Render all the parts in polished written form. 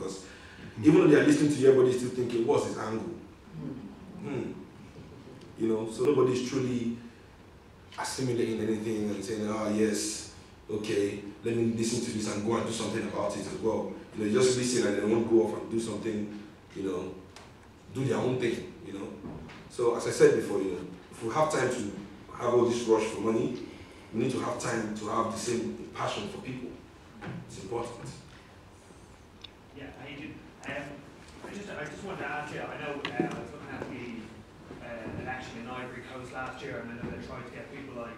because even though they are listening to you, everybody's still thinking, what's his angle? You know, so nobody's truly assimilating anything and saying, ah, yes, okay, let me listen to this and go and do something about it as well. You know, just listen and then won't go off and do something, you know, do their own thing, you know. So as I said before, you know, if we have time to have all this rush for money, we need to have time to have the same passion for people. It's important. Yeah, I just wanted to ask you, I know I was looking at the election in Ivory Coast last year, and I know they tried to get people like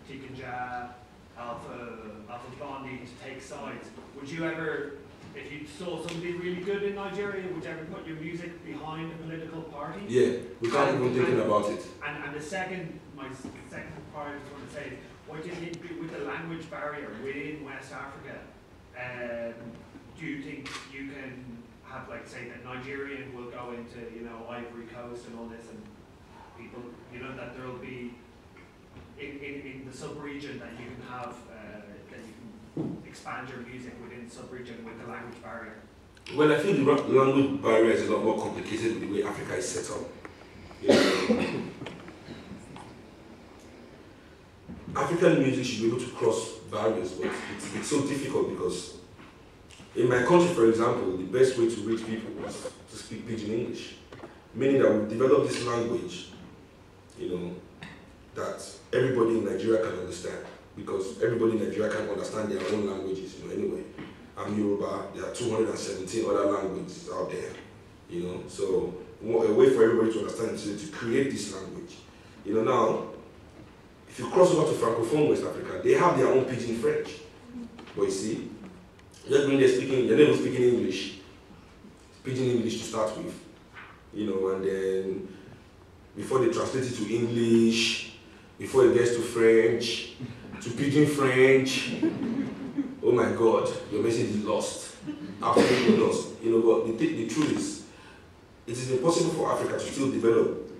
Tikinja, Alpha Blondie to take sides. Would you ever, if you saw somebody really good in Nigeria, would you ever put your music behind a political party? Yeah, without even thinking about it. And my second part I just want to say is, what do you think with the language barrier within West Africa? Do you think you can have, like, say, that Nigerian will go into, you know, Ivory Coast and all this, and people, you know, that there will be in the sub-region that you can have, that you can expand your music within the sub-region with the language barrier? Well, I feel the language barrier is a lot more complicated with the way Africa is set up. You know, African music should be able to cross barriers, but it's so difficult because in my country, for example, the best way to reach people is to speak Pidgin English, meaning that we develop this language, you know, that everybody in Nigeria can understand, because everybody in Nigeria can understand their own languages, you know, anyway. I'm Yoruba, there are 217 other languages out there, you know, so a way for everybody to understand is to create this language. You know, now, if you cross over to Francophone West Africa, they have their own Pidgin French, but you see, just when they're not even speaking English, Pidgin English to start with, you know, and then before they translate it to English, before it gets to French, to Pidgin French, oh my God, your message is lost, absolutely lost. You know, but the truth is, it is impossible for Africa to still develop,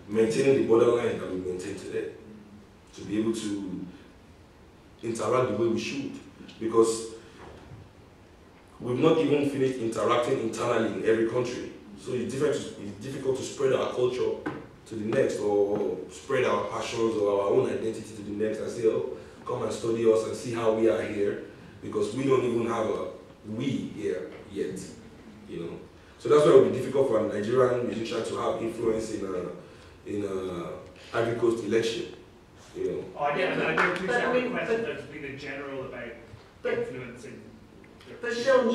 maintaining the borderline that we maintain today, to be able to interact the way we should, because we've not even finished interacting internally in every country. So it's difficult to spread our culture to the next, or spread our passions or our own identity to the next and say, oh, come and study us and see how we are here, because we don't even have a we here yet, you know. So that's why it would be difficult for a Nigerian musician to have influence in a Ivory Coast election, you know. Oh, I did appreciate the question. There's been a general about influencing. But Seun,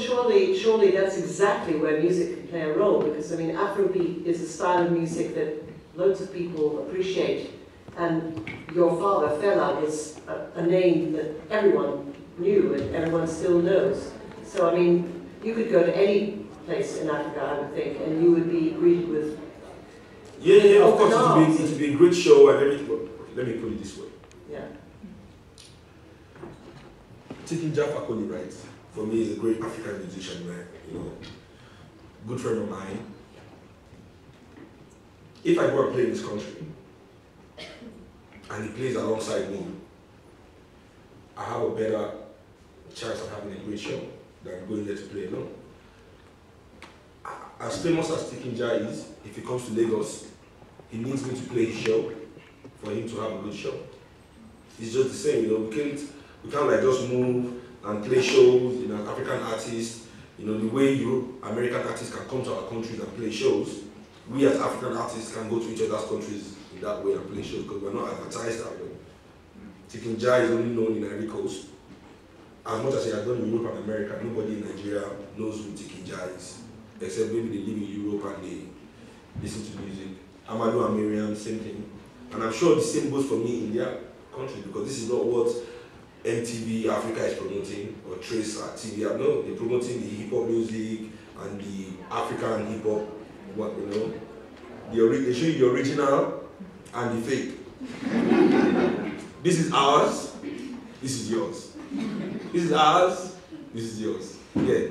surely that's exactly where music can play a role, because I mean, Afrobeat is a style of music that loads of people appreciate, and your father, Fela, is a name that everyone knew and everyone still knows. So I mean, you could go to any place in Africa, I would think, and you would be greeted with yeah, of course, it would be a great show and everything. But let me put it this way. Yeah. Tikinja Fakoli, right? For me, is a great African musician, man. You know, good friend of mine. If I go and play in this country, and he plays alongside me, I have a better chance of having a great show than going there to play alone. As famous as Tikinja is, if he comes to Lagos, he needs me to play his show for him to have a good show. It's just the same, you know. We can't like just move and play shows, you know, African artists, you know, the way American artists can come to our countries and play shows. We as African artists can go to each other's countries in that way and play shows because we're not advertised that way. Tikinja is only known in Ivory Coast. As much as he has done in Europe and America, nobody in Nigeria knows who Tikinja is, except maybe they live in Europe and they listen to music. Amadou and Miriam, same thing. And I'm sure the same goes for me in their country, because this is not what MTV Africa is promoting, or Trace TV. No, they're promoting the hip-hop music and the African hip-hop, what, you know. They show you the original and the fake. This is ours, this is yours. This is ours, this is yours. Yeah.